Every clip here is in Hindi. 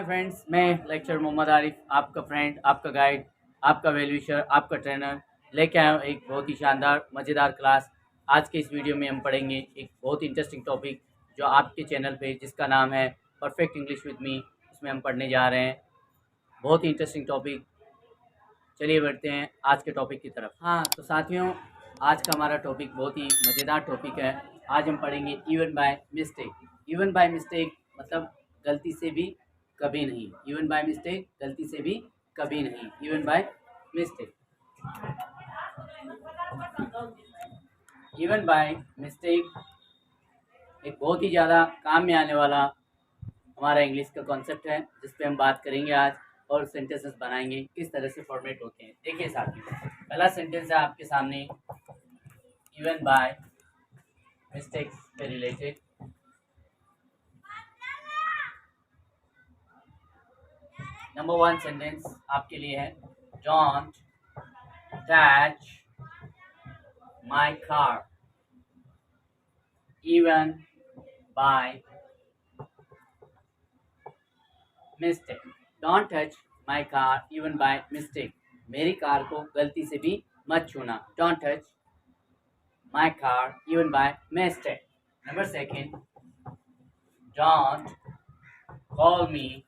फ्रेंड्स, मैं लेक्चर मोहम्मद आरिफ, आपका फ्रेंड, आपका गाइड, आपका वेलविशर, आपका ट्रेनर लेके आया हूँ एक बहुत ही शानदार मज़ेदार क्लास। आज के इस वीडियो में हम पढ़ेंगे एक बहुत ही इंटरेस्टिंग टॉपिक जो आपके चैनल पे जिसका नाम है परफेक्ट इंग्लिश विद मी। इसमें हम पढ़ने जा रहे हैं बहुत ही इंटरेस्टिंग टॉपिक। चलिए बढ़ते हैं आज के टॉपिक की तरफ। हाँ तो साथियों, आज का हमारा टॉपिक बहुत ही मज़ेदार टॉपिक है। आज हम पढ़ेंगे even by mistake. Even by mistake मतलब गलती से भी कभी नहीं। इवन बाय मिस्टेक गलती से भी कभी नहीं। Even by mistake. Even by mistake एक बहुत ही ज़्यादा काम में आने वाला हमारा इंग्लिश का कॉन्सेप्ट है, जिस पे हम बात करेंगे आज और सेंटेंसेस बनाएंगे किस तरह से फॉर्मेट होते हैं। देखिए साथियों, पहला सेंटेंस है आपके सामने इवन बाय मिस्टेक्स से रिलेटेड। नंबर 1 सेंटेंस आपके लिए है, don't touch my car even by mistake. Don't touch my car even by mistake. मेरी कार को गलती से भी मत छूना। Don't touch my car even by mistake. Number 2, don't call me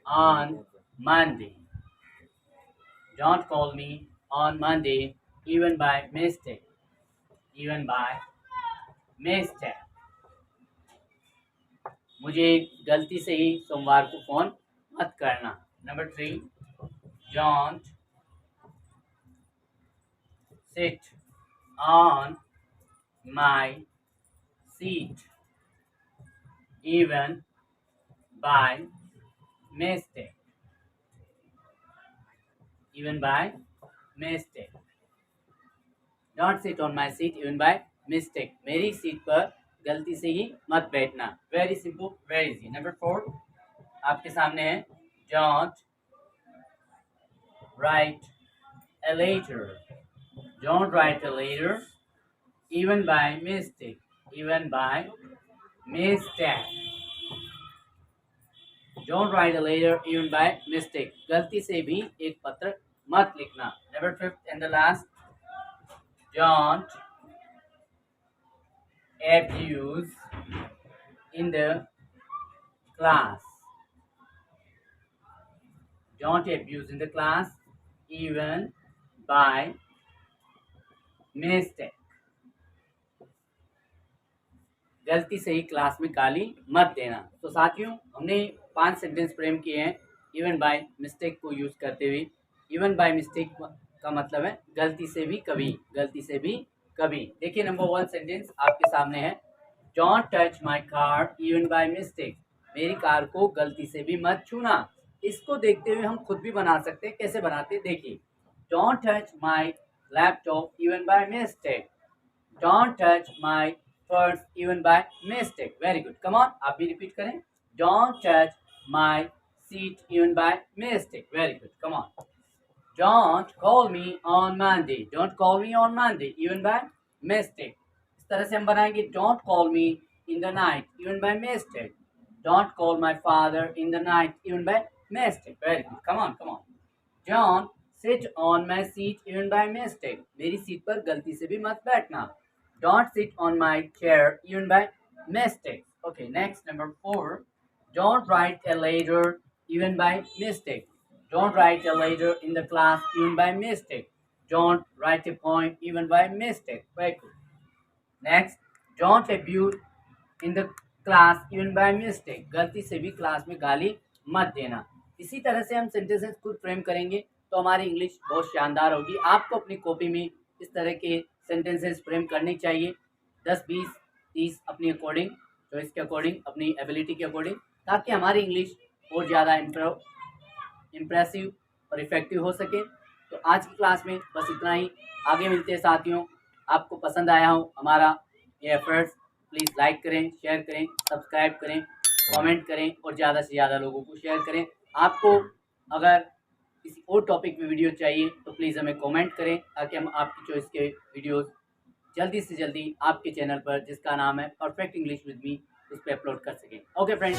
on Monday. Don't call me on Monday even by mistake. Even by mistake. मुझे गलती से ही सोमवार को फ़ोन मत करना। Number 3, don't sit on my seat even by mistake. Even by mistake. Don't sit on my seat even by mistake. मेरी सीट पर गलती से ही मत बैठना। Very simple, very easy. Number 4 आपके सामने है, don't write a letter. Don't write a letter even by mistake. Even by mistake. Don't write a letter even by mistake. गलती से भी एक पत्र मत लिखना। Number 5 and the last, don't abuse in the class. Don't abuse in the class even by mistake. गलती से ही क्लास में गाली मत देना। तो साथियों, हमने 5 सेंटेंस फ्रेम किए हैं इवन बाय मिस्टेक को यूज करते हुए। इवन बाय मिस्टेक का मतलब है गलती से भी कभी। गलती से भी कभी। देखिए नंबर 1 सेंटेंस आपके सामने है, don't touch my car even by mistake. मेरी कार को गलती से भी मत छूना। इसको देखते हुए हम खुद भी बना सकते हैं। कैसे बनाते, देखिए, don't touch my laptop even by mistake. Don't touch my purse even by mistake. Very good, come on, आप भी रिपीट करें, don't touch my seat even by mistake. Very good, come on. Don't call me on Monday. Don't call me on Monday even by mistake. इस तरह से हम बनाएंगे, don't call me in the night even by mistake. Don't call my father in the night even by mistake. Very good, come on come on. Don't sit on my seat even by mistake. मेरी सीट पर गलती से भी मत बैठना। Don't sit on my chair even by mistake. Okay, next, number 4. Don't write a letter even by mistake. Don't write a letter in the class even by mistake. Don't write a poem even by mistake. Very good. Next, don't abuse in the class even by mistake. गलती से भी क्लास में गाली मत देना। इसी तरह से हम सेंटेंसेस खुद फ्रेम करेंगे तो हमारी इंग्लिश बहुत शानदार होगी। आपको अपनी कॉपी में इस तरह के सेंटेंसेस फ्रेम करनी चाहिए, 10, 20, 30 अपनी अकॉर्डिंग, चॉइस के अकॉर्डिंग, अपनी एबिलिटी के अकॉर्डिंग, ताकि हमारी इंग्लिश और ज़्यादा इम्प्रेसिव और इफ़ेक्टिव हो सके। तो आज की क्लास में बस इतना ही। आगे मिलते हैं साथियों। आपको पसंद आया हो हमारा ये एफर्ट्स, प्लीज़ लाइक करें, शेयर करें, सब्सक्राइब करें, कमेंट करें और ज़्यादा से ज़्यादा लोगों को शेयर करें। आपको अगर किसी और टॉपिक में वीडियो चाहिए तो प्लीज़ हमें कमेंट करें, ताकि हम आपकी चॉइस के वीडियोस जल्दी से जल्दी आपके चैनल पर, जिसका नाम है परफेक्ट इंग्लिश विद मी, उस पर अपलोड कर सकें। Okay friends.